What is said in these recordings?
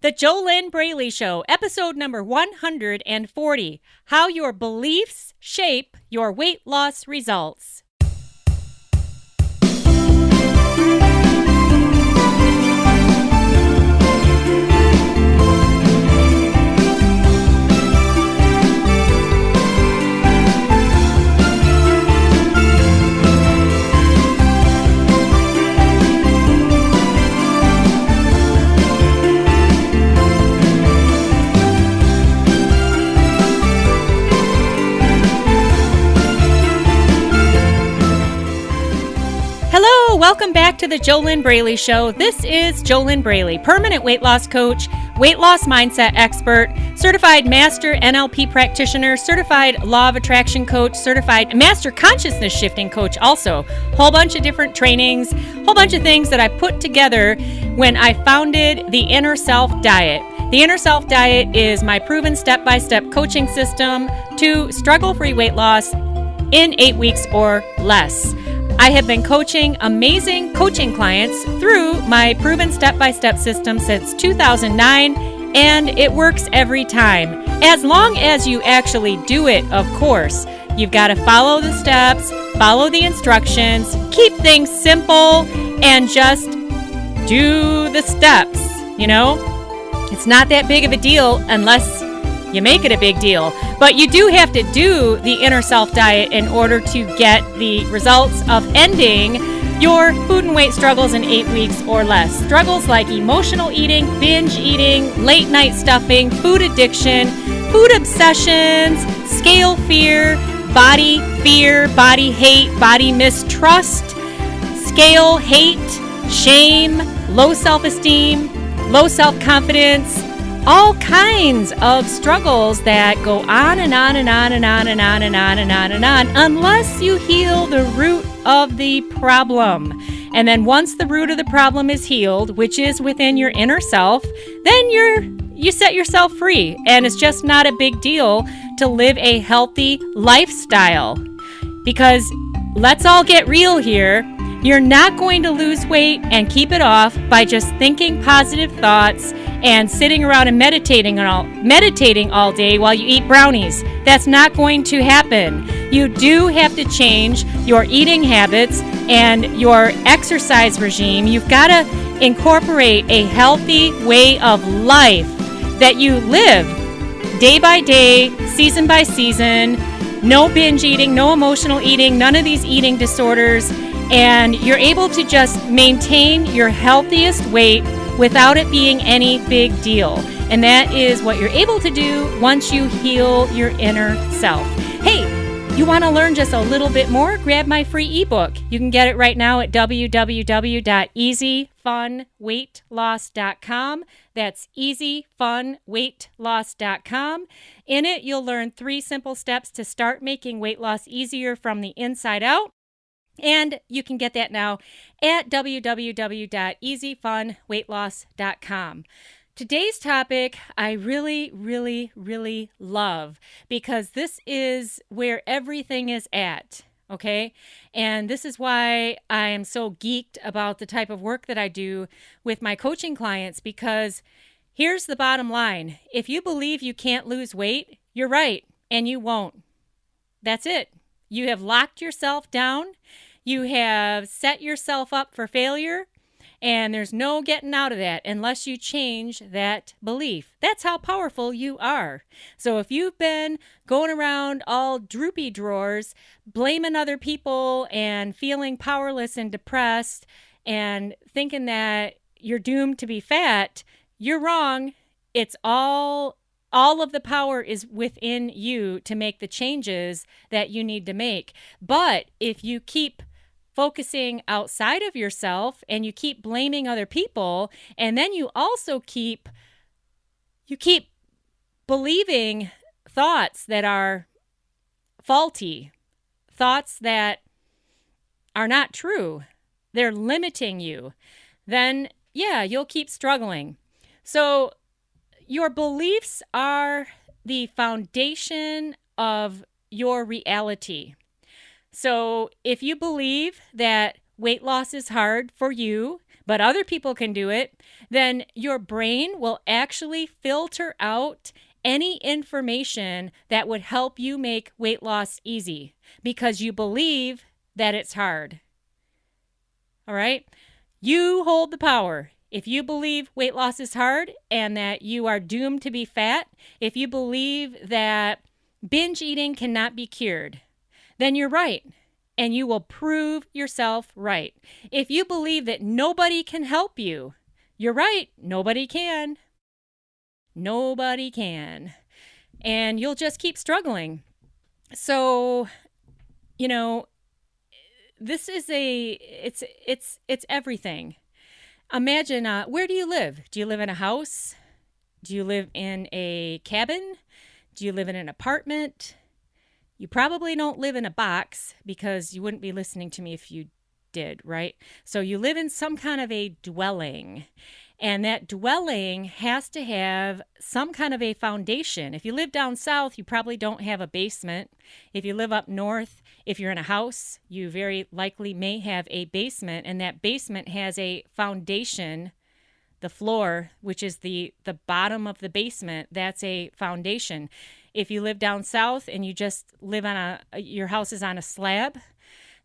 The JoLynn Braley Show, episode number 140, How Your Beliefs Shape Your Weight Loss Results. Hello, welcome back to the JoLynn Braley Show. This is JoLynn Braley, permanent weight loss coach, weight loss mindset expert, certified master NLP practitioner, certified law of attraction coach, certified master consciousness shifting coach also. Whole bunch of different trainings, whole bunch of things that I put together when I founded the Inner Self Diet. The Inner Self Diet is my proven step-by-step coaching system to struggle-free weight loss in 8 weeks or less. I have been coaching amazing coaching clients through my proven step-by-step system since 2009, and it works every time. As long as you actually do it, of course. You've got to follow the steps, follow the instructions, keep things simple, and just do the steps, you know? It's not that big of a deal unless you make it a big deal. But you do have to do the Inner Self Diet in order to get the results of ending your food and weight struggles in 8 weeks or less. Struggles like emotional eating, binge eating, late night stuffing, food addiction, food obsessions, scale fear, body hate, body mistrust, scale hate, shame, low self-esteem, low self-confidence, all kinds of struggles that go on and on and on and on and on and on and on and on unless you heal the root of the problem. And then once the root of the problem is healed, which is within your inner self, then you set yourself free. And it's just not a big deal to live a healthy lifestyle. Because let's all get real here. You're not going to lose weight and keep it off by just thinking positive thoughts and sitting around and meditating all day while you eat brownies. That's not going to happen. You do have to change your eating habits and your exercise regime. You've got to incorporate a healthy way of life that you live day by day, season by season. No binge eating, no emotional eating, none of these eating disorders. And you're able to just maintain your healthiest weight without it being any big deal. And that is what you're able to do once you heal your inner self. Hey, you want to learn just a little bit more? Grab my free ebook. You can get it right now at www.easyfunweightloss.com. That's easyfunweightloss.com. In it, you'll learn 3 simple steps to start making weight loss easier from the inside out. And you can get that now at www.easyfunweightloss.com. Today's topic I really, really, really love because this is where everything is at, okay? And this is why I am so geeked about the type of work that I do with my coaching clients, because here's the bottom line. If you believe you can't lose weight, you're right, and you won't. That's it. You have locked yourself down. You have set yourself up for failure, and there's no getting out of that unless you change that belief. That's how powerful you are. So if you've been going around all droopy drawers, blaming other people and feeling powerless and depressed and thinking that you're doomed to be fat, you're wrong. It's all of the power is within you to make the changes that you need to make. But if you keep focusing outside of yourself and you keep blaming other people, and then you also keep believing thoughts that are faulty, thoughts that are not true, they're limiting you, then yeah, you'll keep struggling. So your beliefs are the foundation of your reality. So if you believe that weight loss is hard for you, but other people can do it, then your brain will actually filter out any information that would help you make weight loss easy because you believe that it's hard. All right? You hold the power. If you believe weight loss is hard and that you are doomed to be fat, if you believe that binge eating cannot be cured, then you're right. And you will prove yourself right. If you believe that nobody can help you, you're right. Nobody can. Nobody can. And you'll just keep struggling. So, this is it's everything. Imagine, where do you live? Do you live in a house? Do you live in a cabin? Do you live in an apartment? You probably don't live in a box because you wouldn't be listening to me if you did, right? So you live in some kind of a dwelling, and that dwelling has to have some kind of a foundation. If you live down south, you probably don't have a basement. If you live up north, if you're in a house, you very likely may have a basement, and that basement has a foundation. The floor, which is the bottom of the basement, that's a foundation. If you live down south and you just live on your house is on a slab,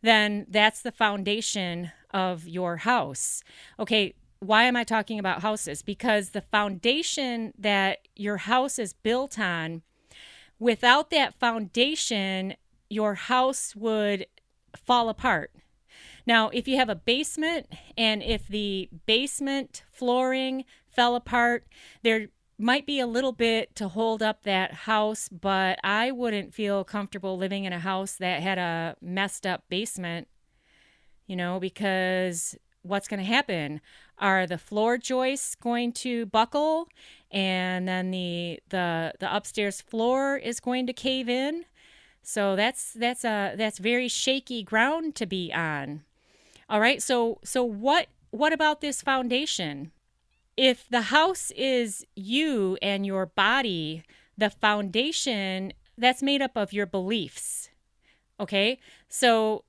then that's the foundation of your house. Okay, why am I talking about houses? Because the foundation that your house is built on, without that foundation, your house would fall apart. Now, if you have a basement and if the basement flooring fell apart, there might be a little bit to hold up that house, but I wouldn't feel comfortable living in a house that had a messed up basement, because what's going to happen? Are the floor joists going to buckle and then the upstairs floor is going to cave in? So that's very shaky ground to be on. All right, so what about this foundation? If the house is you and your body, the foundation, that's made up of your beliefs. Okay, so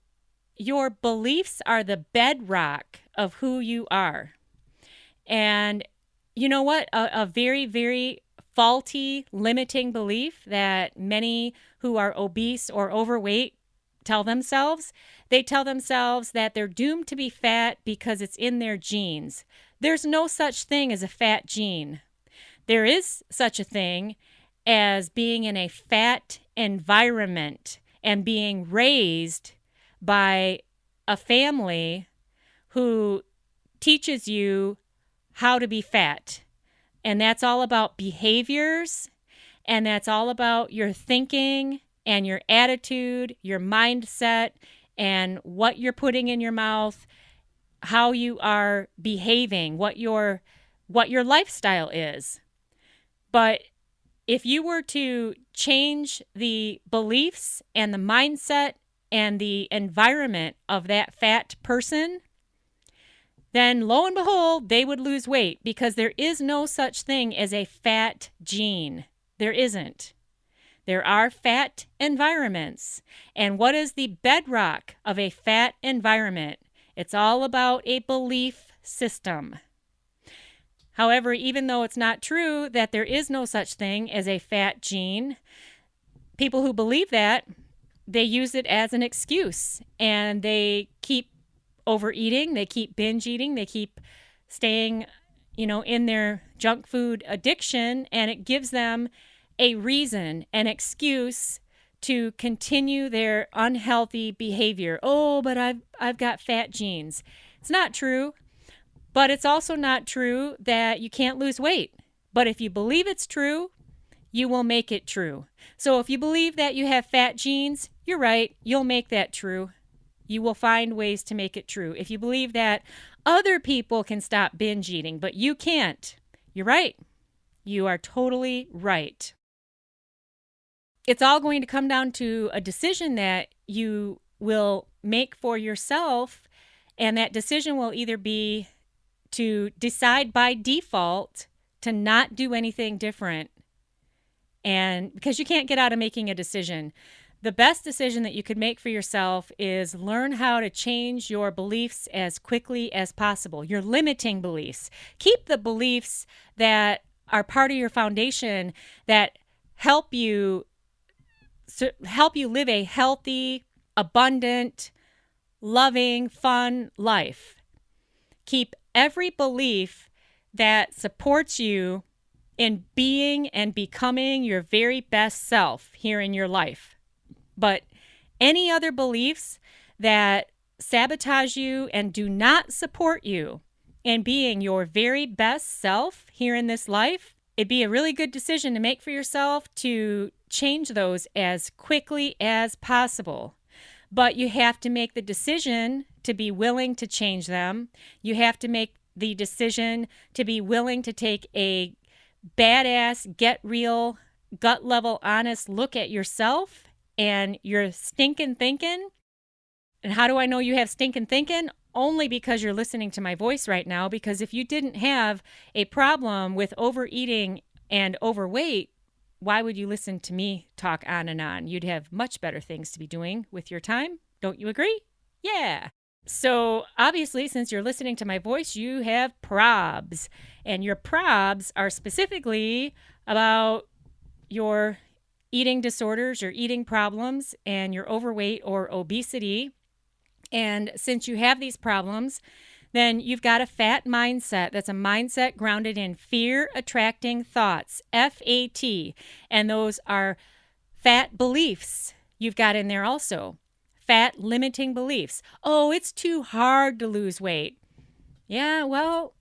your beliefs are the bedrock of who you are. And you know what? A very, very faulty, limiting belief that many who are obese or overweight tell themselves. They tell themselves that they're doomed to be fat because it's in their genes. There's no such thing as a fat gene. There is such a thing as being in a fat environment and being raised by a family who teaches you how to be fat. And that's all about behaviors, and that's all about your thinking and your attitude, your mindset, and what you're putting in your mouth, how you are behaving, what your lifestyle is. But if you were to change the beliefs and the mindset and the environment of that fat person, then lo and behold, they would lose weight, because there is no such thing as a fat gene. There isn't. There are fat environments. And what is the bedrock of a fat environment? It's all about a belief system. However, even though it's not true that there is no such thing as a fat gene, people who believe that, they use it as an excuse, and they keep overeating, they keep binge eating, they keep staying, in their junk food addiction, and it gives them a reason, an excuse to continue their unhealthy behavior. Oh, but I've got fat genes. It's not true, but it's also not true that you can't lose weight. But if you believe it's true, you will make it true. So if you believe that you have fat genes, you're right, you'll make that true. You will find ways to make it true. If you believe that other people can stop binge eating, but you can't, you're right. You are totally right. It's all going to come down to a decision that you will make for yourself, and that decision will either be to decide by default to not do anything different, and because you can't get out of making a decision. The best decision that you could make for yourself is learn how to change your beliefs as quickly as possible, your limiting beliefs. Keep the beliefs that are part of your foundation that help you live a healthy, abundant, loving, fun life. Keep every belief that supports you in being and becoming your very best self here in your life. But any other beliefs that sabotage you and do not support you in being your very best self here in this life, it'd be a really good decision to make for yourself to change those as quickly as possible. But you have to make the decision to be willing to change them. You have to make the decision to be willing to take a badass, get real, gut level, honest look at yourself and your stinking thinking. And how do I know you have stinking thinking? Only because you're listening to my voice right now. Because if you didn't have a problem with overeating and overweight, why would you listen to me talk on and on? You'd have much better things to be doing with your time. Don't you agree? Yeah. So obviously, since you're listening to my voice, you have probs. And your probs are specifically about your eating disorders, your eating problems, and your overweight or obesity. And since you have these problems, then you've got a fat mindset. That's a mindset grounded in fear attracting thoughts, FAT. And those are fat beliefs you've got in there also. Fat limiting beliefs. Oh, it's too hard to lose weight. Yeah, well,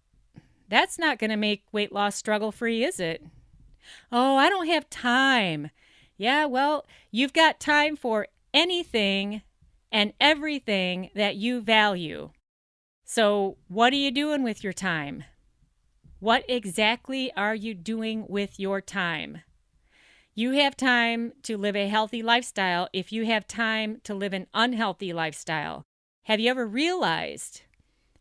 that's not going to make weight loss struggle free, is it? Oh, I don't have time. Yeah, well, you've got time for anything and everything that you value. So what are you doing with your time? What exactly are you doing with your time? You have time to live a healthy lifestyle if you have time to live an unhealthy lifestyle. Have you ever realized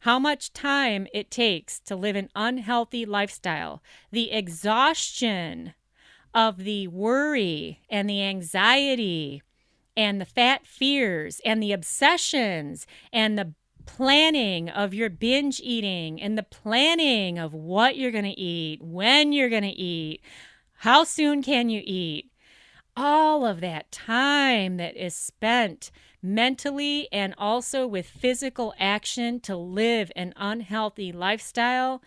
how much time it takes to live an unhealthy lifestyle? The exhaustion of the worry and the anxiety and the fat fears and the obsessions and the planning of your binge eating and the planning of what you're going to eat, when you're going to eat, how soon can you eat. All of that time that is spent mentally and also with physical action to live an unhealthy lifestyle.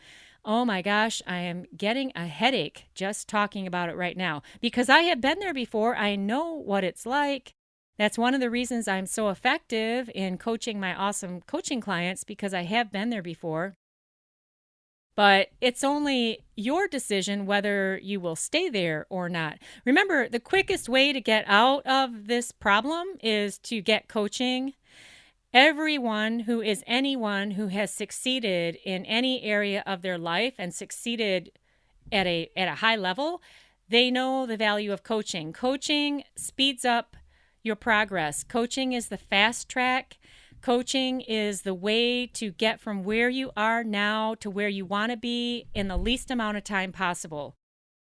Oh my gosh, I am getting a headache just talking about it right now because I have been there before. I know what it's like. That's one of the reasons I'm so effective in coaching my awesome coaching clients because I have been there before. But it's only your decision whether you will stay there or not. Remember, the quickest way to get out of this problem is to get coaching. Everyone who is anyone who has succeeded in any area of their life and succeeded at a high level, they know the value of coaching. Coaching speeds up your progress. Coaching is the fast track. Coaching is the way to get from where you are now to where you want to be in the least amount of time possible.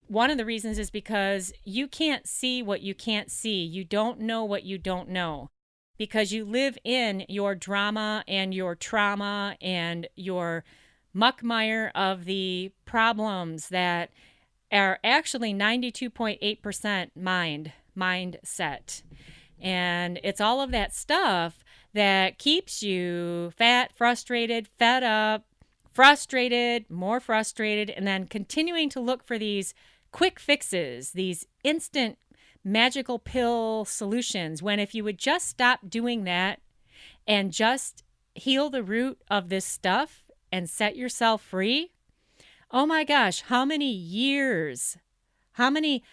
One of the reasons is because you can't see what you can't see. You don't know what you don't know because you live in your drama and your trauma and your muckmire of the problems that are actually 92.8% mindset. And it's all of that stuff that keeps you fat, frustrated, fed up, frustrated, more frustrated, and then continuing to look for these quick fixes, these instant magical pill solutions, when if you would just stop doing that and just heal the root of this stuff and set yourself free, oh my gosh, how many years, how many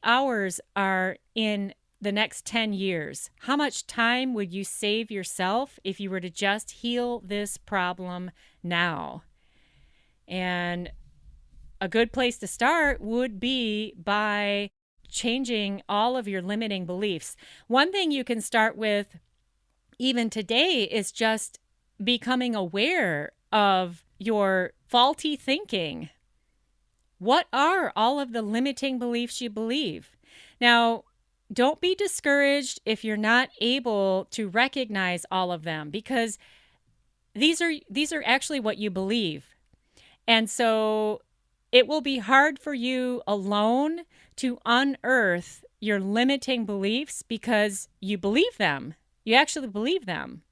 hours are in the next 10 years? How much time would you save yourself if you were to just heal this problem now? And a good place to start would be by changing all of your limiting beliefs. One thing you can start with even today is just becoming aware of your faulty thinking. What are all of the limiting beliefs you believe? Now, don't be discouraged if you're not able to recognize all of them, because these are actually what you believe. And so it will be hard for you alone to unearth your limiting beliefs because you believe them. You actually believe them.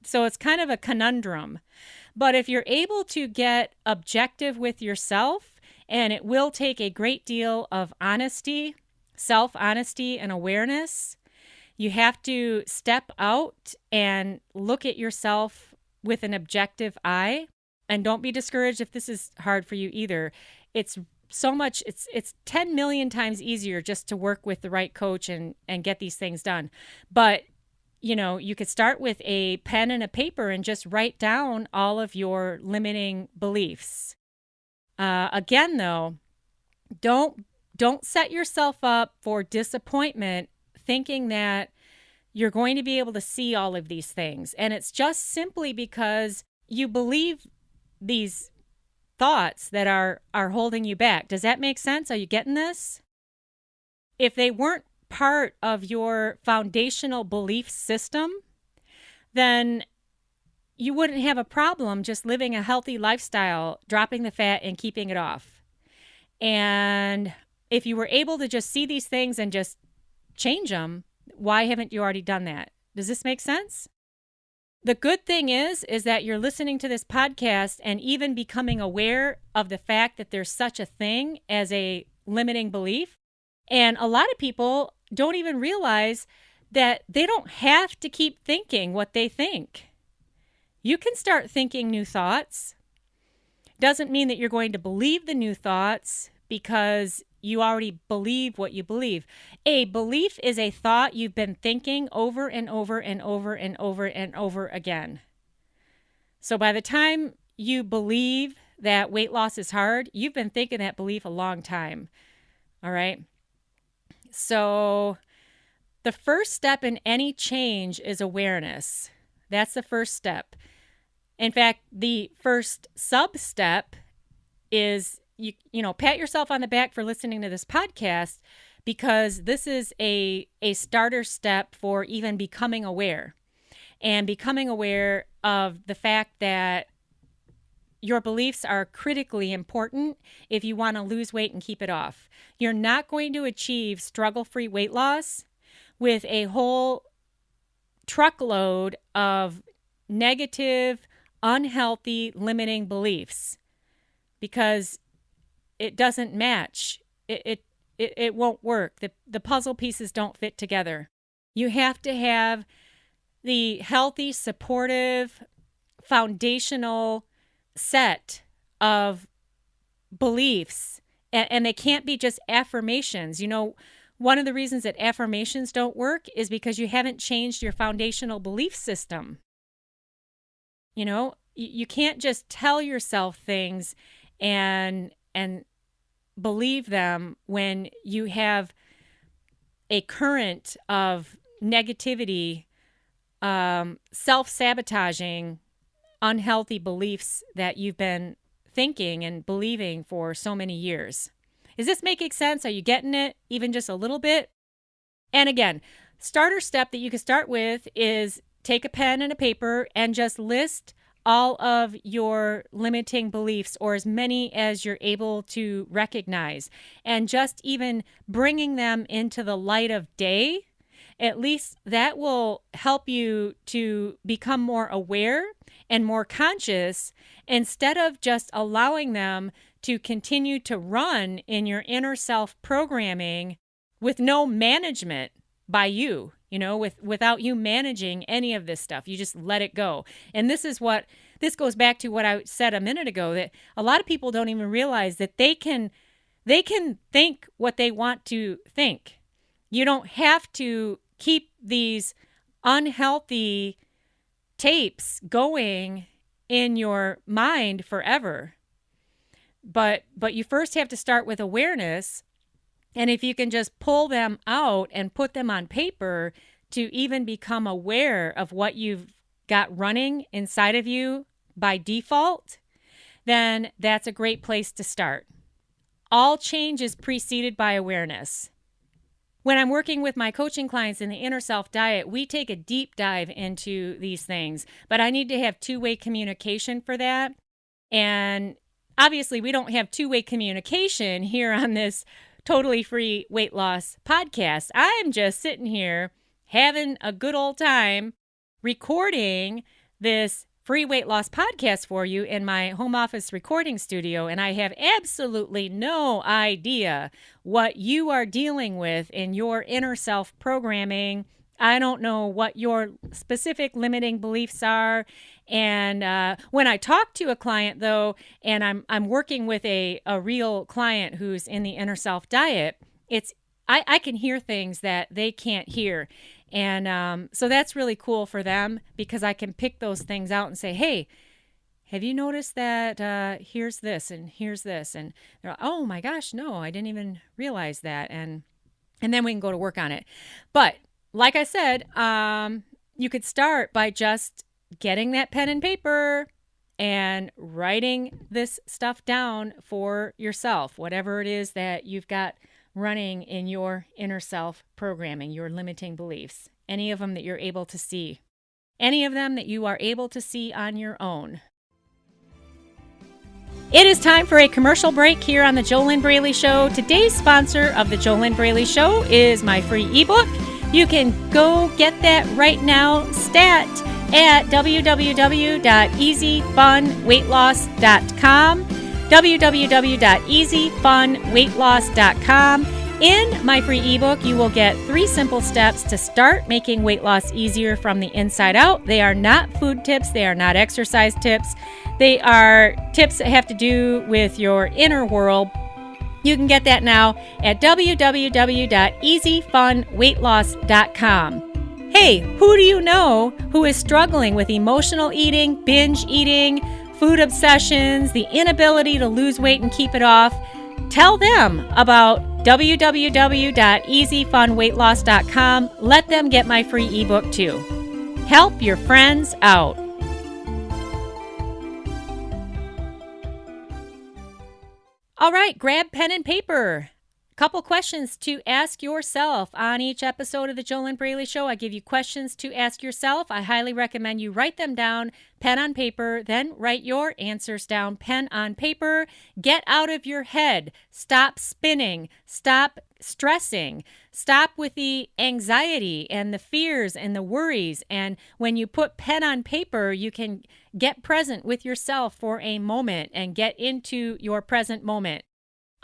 So it's kind of a conundrum. But if you're able to get objective with yourself, and it will take a great deal of honesty, self-honesty and awareness, you have to step out and look at yourself with an objective eye. And don't be discouraged if this is hard for you either. It's so much, it's 10 million times easier just to work with the right coach and get these things done. But, you could start with a pen and a paper and just write down all of your limiting beliefs. Again, though, don't set yourself up for disappointment thinking that you're going to be able to see all of these things. And it's just simply because you believe these thoughts that are holding you back. Does that make sense? Are you getting this? If they weren't part of your foundational belief system, then you wouldn't have a problem just living a healthy lifestyle, dropping the fat and keeping it off. And if you were able to just see these things and just change them, why haven't you already done that? Does this make sense? The good thing is that you're listening to this podcast and even becoming aware of the fact that there's such a thing as a limiting belief. And a lot of people don't even realize that they don't have to keep thinking what they think. You can start thinking new thoughts. Doesn't mean that you're going to believe the new thoughts because you already believe what you believe. A belief is a thought you've been thinking over and over and over and over and over again. So by the time you believe that weight loss is hard, you've been thinking that belief a long time. All right. So the first step in any change is awareness. That's the first step. In fact, the first sub-step is you pat yourself on the back for listening to this podcast, because this is a starter step for even becoming aware and becoming aware of the fact that your beliefs are critically important if you want to lose weight and keep it off. You're not going to achieve struggle-free weight loss with a whole truckload of negative, unhealthy, limiting beliefs, because it doesn't match. It won't work. The puzzle pieces don't fit together. You have to have the healthy, supportive, foundational set of beliefs, and they can't be just affirmations. One of the reasons that affirmations don't work is because you haven't changed your foundational belief system. You can't just tell yourself things and believe them when you have a current of negativity, self-sabotaging, unhealthy beliefs that you've been thinking and believing for so many years. Is this making sense? Are you getting it even just a little bit? And again, starter step that you can start with is take a pen and a paper and just list all of your limiting beliefs, or as many as you're able to recognize, and just even bringing them into the light of day. At least that will help you to become more aware and more conscious, instead of just allowing them to continue to run in your inner self programming with no management by you. Without you managing any of this stuff. You just let it go. And this goes back to what I said a minute ago, that a lot of people don't even realize that they can think what they want to think. You don't have to keep these unhealthy tapes going in your mind forever. But you first have to start with awareness. And if you can just pull them out and put them on paper to even become aware of what you've got running inside of you by default, then that's a great place to start. All change is preceded by awareness. When I'm working with my coaching clients in the inner self diet, we take a deep dive into these things, but I need to have two-way communication for that. And obviously, we don't have two-way communication here on this totally free weight loss podcast. I'm just sitting here having a good old time recording this free weight loss podcast for you in my home office recording studio, and I have absolutely no idea what you are dealing with in your inner self programming. I don't know what your specific limiting beliefs are. And when I talk to a client, though, and I'm working with a real client who's in the inner self diet, I can hear things that they can't hear. And so that's really cool for them because I can pick those things out and say, hey, have you noticed that here's this and here's this? And they're like, oh my gosh, no, I didn't even realize that. And then we can go to work on it. But like I said, you could start by just getting that pen and paper and writing this stuff down for yourself, whatever it is that you've got running in your inner self programming, your limiting beliefs, any of them that you're able to see, any of them that you are able to see on your own. It is time for a commercial break here on the JoLynn Braley Show. Today's sponsor of the JoLynn Braley Show is my free ebook. You can go get that right now, stat, at www.easyfunweightloss.com. www.easyfunweightloss.com. In my free ebook, you will get 3 simple steps to start making weight loss easier from the inside out. They are not food tips. They are not exercise tips. They are tips that have to do with your inner world. You can get that now at www.easyfunweightloss.com. Hey, who do you know who is struggling with emotional eating, binge eating, food obsessions, the inability to lose weight and keep it off? Tell them about www.easyfunweightloss.com. Let them get my free ebook too. Help your friends out. All right, grab pen and paper. Couple questions to ask yourself on each episode of the JoLynn Braley Show. I give you questions to ask yourself. I highly recommend you write them down, pen on paper, then write your answers down, pen on paper. Get out of your head. Stop spinning. Stop stressing. Stop with the anxiety and the fears and the worries. And when you put pen on paper, you can get present with yourself for a moment and get into your present moment.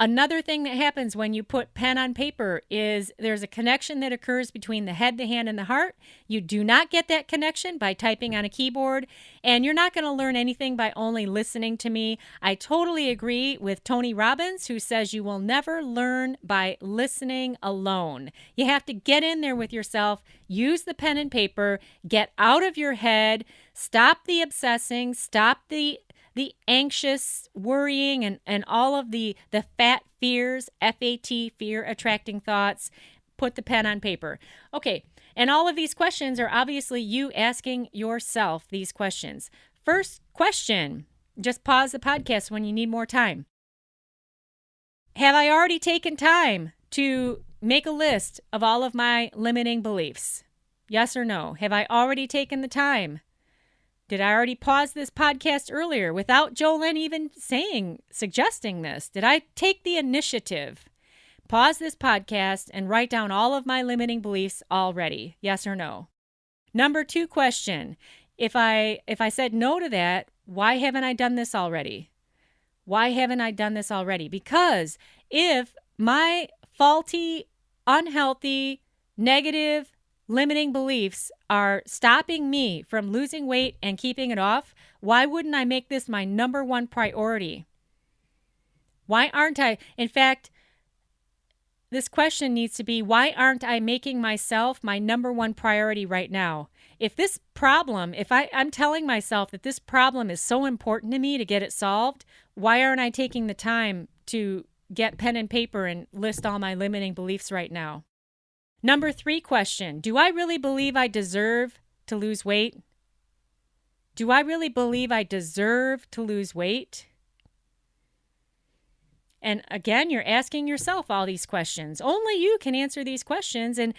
Another thing that happens when you put pen on paper is there's a connection that occurs between the head, the hand, and the heart. You do not get that connection by typing on a keyboard, and you're not going to learn anything by only listening to me. I totally agree with Tony Robbins, who says you will never learn by listening alone. You have to get in there with yourself, use the pen and paper, get out of your head, stop the obsessing, stop the anxious worrying and all of the fat fears, FAT, fear attracting thoughts. Put the pen on paper. Okay, and all of these questions are obviously you asking yourself these questions. First question, just pause the podcast when you need more time. Have I already taken time to make a list of all of my limiting beliefs? Yes or no? Have I already taken the time? Did I already pause this podcast earlier without JoLynn even suggesting this? Did I take the initiative? Pause this podcast and write down all of my limiting beliefs already. Yes or no? Number 2 question. If I said no to that, why haven't I done this already? Why haven't I done this already? Because if my faulty, unhealthy, negative, limiting beliefs are stopping me from losing weight and keeping it off, why wouldn't I make this my number 1 priority? Why aren't I? In fact, this question needs to be, why aren't I making myself my number 1 priority right now? If this problem, I'm telling myself that this problem is so important to me to get it solved, why aren't I taking the time to get pen and paper and list all my limiting beliefs right now? Number 3 question, do I really believe I deserve to lose weight? Do I really believe I deserve to lose weight? And again, you're asking yourself all these questions. Only you can answer these questions. And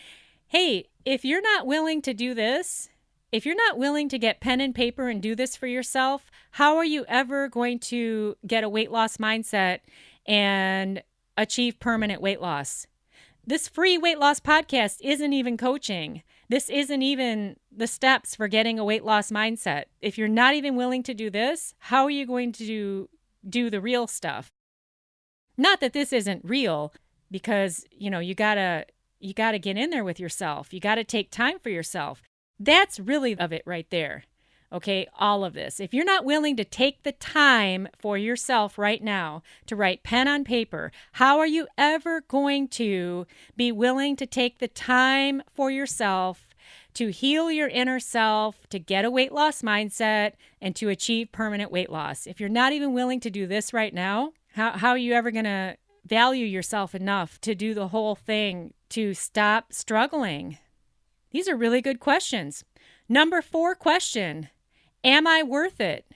hey, if you're not willing to do this, if you're not willing to get pen and paper and do this for yourself, how are you ever going to get a weight loss mindset and achieve permanent weight loss? This free weight loss podcast isn't even coaching. This isn't even the steps for getting a weight loss mindset. If you're not even willing to do this, how are you going to do the real stuff? Not that this isn't real, because, you gotta get in there with yourself. You gotta take time for yourself. That's really of it right there. Okay, all of this. If you're not willing to take the time for yourself right now to write pen on paper, how are you ever going to be willing to take the time for yourself to heal your inner self, to get a weight loss mindset, and to achieve permanent weight loss? If you're not even willing to do this right now, how are you ever going to value yourself enough to do the whole thing, to stop struggling? These are really good questions. Number 4 question. Am I worth it?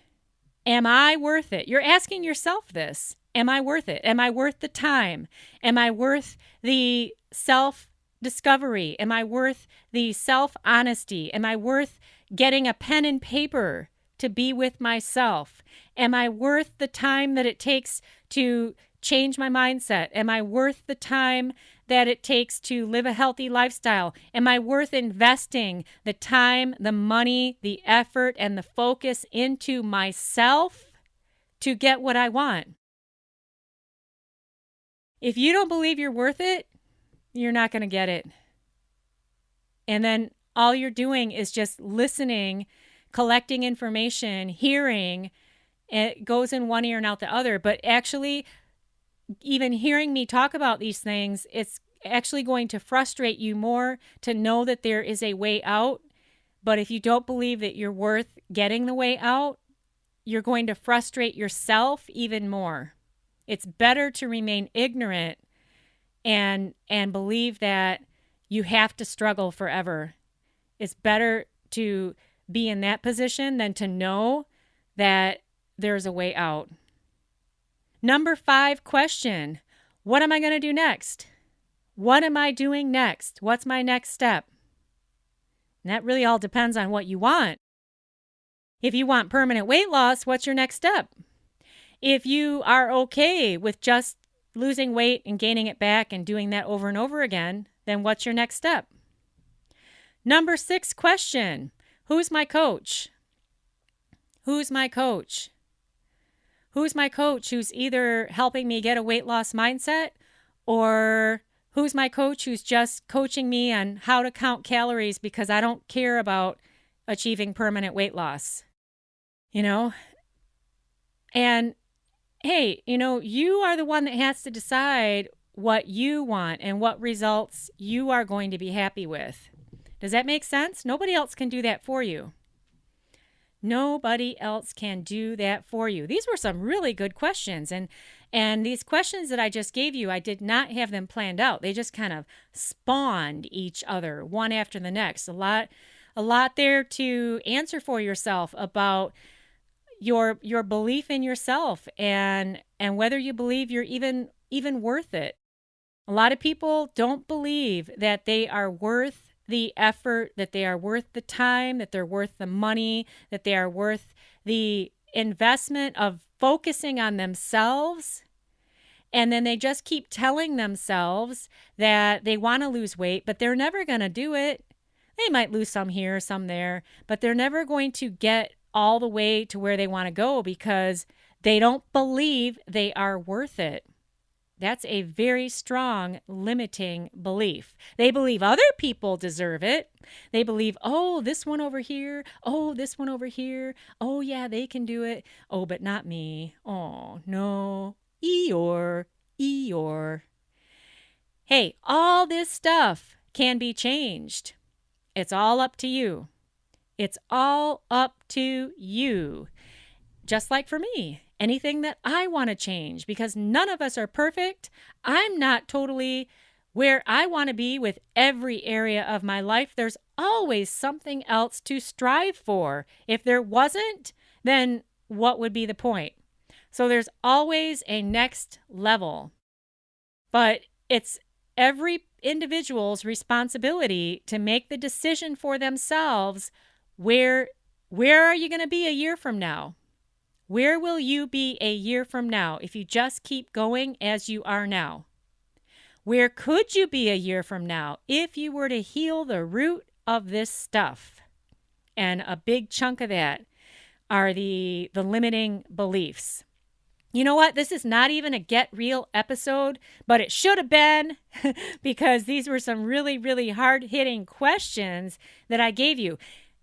Am I worth it? You're asking yourself this. Am I worth it? Am I worth the time? Am I worth the self-discovery? Am I worth the self-honesty? Am I worth getting a pen and paper to be with myself? Am I worth the time that it takes to change my mindset? Am I worth the time that it takes to live a healthy lifestyle? Am I worth investing the time, the money, the effort, and the focus into myself to get what I want? If you don't believe you're worth it, you're not going to get it. And then all you're doing is just listening, collecting information, hearing. It goes in one ear and out the other. But actually, even hearing me talk about these things, it's actually going to frustrate you more to know that there is a way out. But if you don't believe that you're worth getting the way out, you're going to frustrate yourself even more. It's better to remain ignorant and believe that you have to struggle forever. It's better to be in that position than to know that there's a way out. Number 5 question. What am I going to do next? What am I doing next? What's my next step? And that really all depends on what you want. If you want permanent weight loss, what's your next step? If you are okay with just losing weight and gaining it back and doing that over and over again, then what's your next step? Number 6 question. Who's my coach? Who's my coach? Who's my coach who's either helping me get a weight loss mindset, or who's my coach who's just coaching me on how to count calories because I don't care about achieving permanent weight loss? And hey, you are the one that has to decide what you want and what results you are going to be happy with. Does that make sense? Nobody else can do that for you. Nobody else can do that for you. These were some really good questions. And these questions that I just gave you, I did not have them planned out. They just kind of spawned each other, one after the next. A lot there to answer for yourself about your belief in yourself and whether you believe you're even worth it. A lot of people don't believe that they are worth the effort, that they are worth the time, that they're worth the money, that they are worth the investment of focusing on themselves. And then they just keep telling themselves that they want to lose weight, but they're never going to do it. They might lose some here, some there, but they're never going to get all the way to where they want to go because they don't believe they are worth it. That's a very strong limiting belief. They believe other people deserve it. They believe, oh, this one over here. Oh, this one over here. Oh, yeah, they can do it. Oh, but not me. Oh, no. Eeyore. Hey, all this stuff can be changed. It's all up to you. It's all up to you. Just like for me. Anything that I want to change, because none of us are perfect. I'm not totally where I want to be with every area of my life. There's always something else to strive for. If there wasn't, then what would be the point? So there's always a next level. But it's every individual's responsibility to make the decision for themselves. Where are you going to be a year from now? Where will you be a year from now if you just keep going as you are now? Where could you be a year from now if you were to heal the root of this stuff? And a big chunk of that are the limiting beliefs. You know what? This is not even a Get Real episode, but it should have been because these were some really, really hard-hitting questions that I gave you.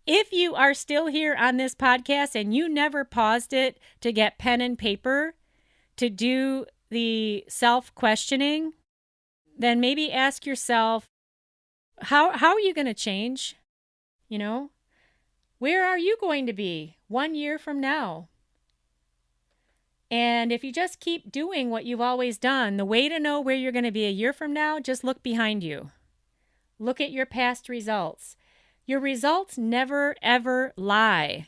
If you are still here on this podcast and you never paused it to get pen and paper to do the self-questioning, then maybe ask yourself, how are you going to change? You know, where are you going to be 1 year from now? And if you just keep doing what you've always done, the way to know where you're going to be a year from now, just look behind you. Look at your past results. Your results never, ever lie.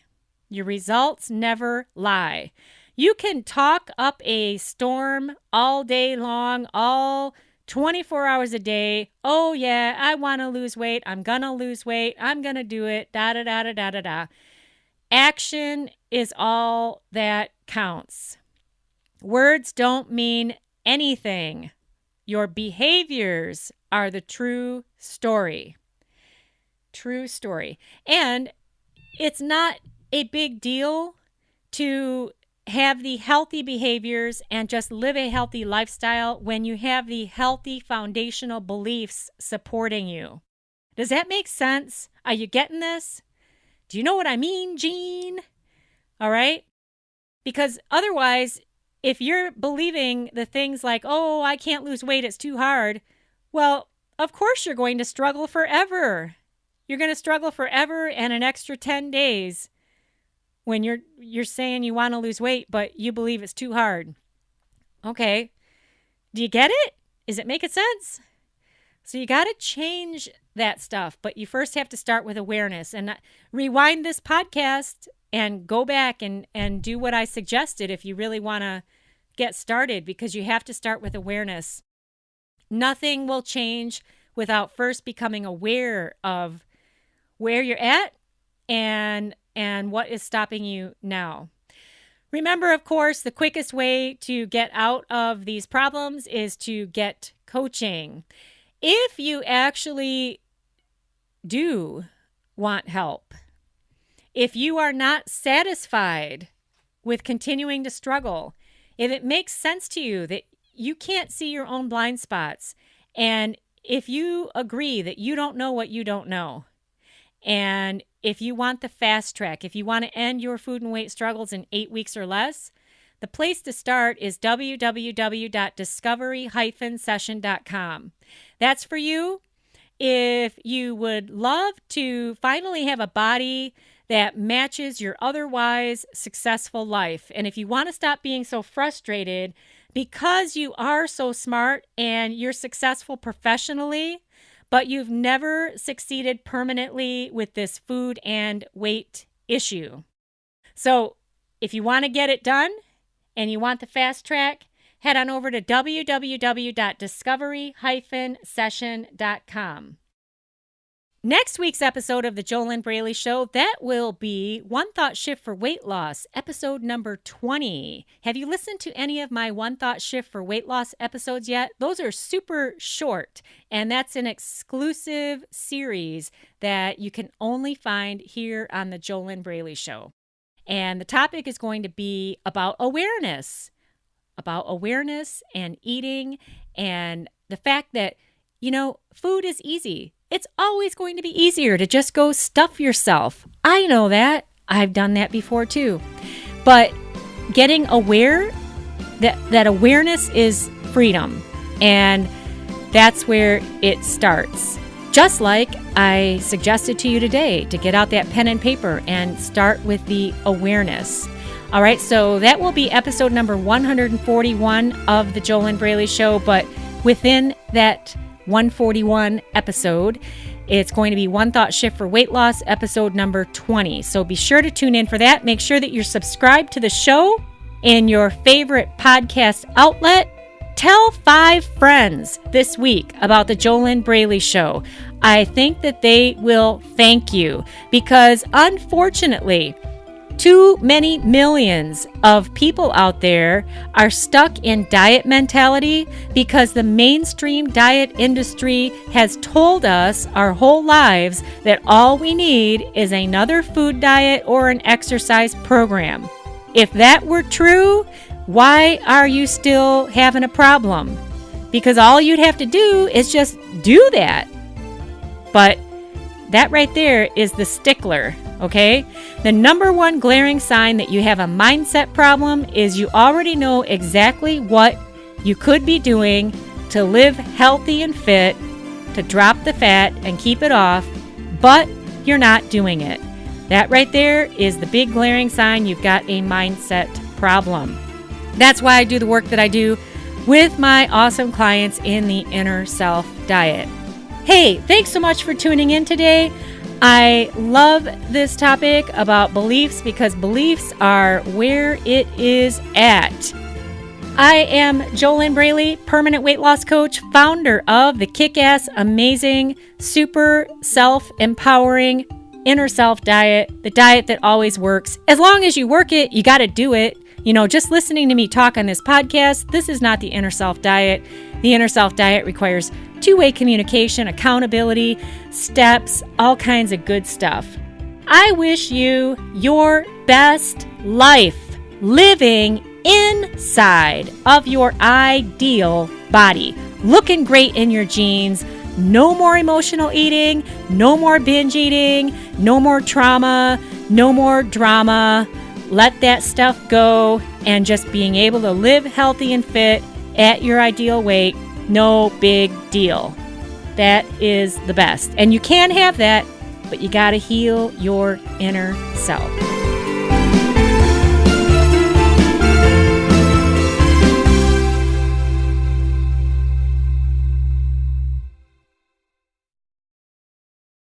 Your results never lie. You can talk up a storm all day long, all 24 hours a day. Oh, yeah, I want to lose weight. I'm going to lose weight. I'm going to do it. Da-da-da-da-da-da-da. Action is all that counts. Words don't mean anything. Your behaviors are the true story. True story. And it's not a big deal to have the healthy behaviors and just live a healthy lifestyle when you have the healthy foundational beliefs supporting you. Does that make sense? Are you getting this? Do you know what I mean, Jean? All right? Because otherwise, if you're believing the things like, oh, I can't lose weight, it's too hard, well, of course you're going to struggle forever. You're going to struggle forever and an extra 10 days when you're saying you want to lose weight, but you believe it's too hard. Okay. Do you get it? Is it making sense? So you got to change that stuff, but you first have to start with awareness. And rewind this podcast and go back and do what I suggested if you really want to get started, because you have to start with awareness. Nothing will change without first becoming aware of where you're at and what is stopping you now. Remember, of course, the quickest way to get out of these problems is to get coaching. If you actually do want help, if you are not satisfied with continuing to struggle, if it makes sense to you that you can't see your own blind spots, and if you agree that you don't know what you don't know, and if you want the fast track, if you want to end your food and weight struggles in 8 weeks or less, the place to start is www.discovery-session.com. That's for you if you would love to finally have a body that matches your otherwise successful life. And if you want to stop being so frustrated because you are so smart and you're successful professionally, but you've never succeeded permanently with this food and weight issue. So if you want to get it done and you want the fast track, head on over to www.discovery-session.com. Next week's episode of the JoLynn Braley Show, that will be One Thought Shift for Weight Loss, episode number 20. Have you listened to any of my One Thought Shift for Weight Loss episodes yet? Those are super short, and that's an exclusive series that you can only find here on the JoLynn Braley Show. And the topic is going to be about awareness and eating, and the fact that, food is easy. It's always going to be easier to just go stuff yourself. I know that. I've done that before too. But getting aware that awareness is freedom. And that's where it starts. Just like I suggested to you today, to get out that pen and paper and start with the awareness. All right, so that will be episode number 141 of the JoLynn Braley Show. But within that 141 episode, it's going to be One Thought Shift for Weight Loss, episode number 20. So be sure to tune in for that. Make sure that you're subscribed to the show in your favorite podcast outlet. Tell 5 friends this week about the JoLynn Braley Show. I think that they will thank you because unfortunately, too many millions of people out there are stuck in diet mentality because the mainstream diet industry has told us our whole lives that all we need is another food diet or an exercise program. If that were true, why are you still having a problem? Because all you'd have to do is just do that. But that right there is the stickler, okay? The number one glaring sign that you have a mindset problem is you already know exactly what you could be doing to live healthy and fit, to drop the fat and keep it off, but you're not doing it. That right there is the big glaring sign you've got a mindset problem. That's why I do the work that I do with my awesome clients in the Inner Self Diet. Hey, thanks so much for tuning in today. I love this topic about beliefs because beliefs are where it is at. I am JoLynn Braley, permanent weight loss coach, founder of the kick-ass, amazing, super self-empowering Inner Self Diet, the diet that always works. As long as you work it, you got to do it. You know, just listening to me talk on this podcast, this is not the Inner Self Diet. The Inner Self Diet requires two-way communication, accountability, steps, all kinds of good stuff. I wish you your best life living inside of your ideal body, looking great in your jeans, no more emotional eating, no more binge eating, no more trauma, no more drama. Let that stuff go and just being able to live healthy and fit at your ideal weight, no big deal. That is the best. And you can have that, but you got to heal your inner self.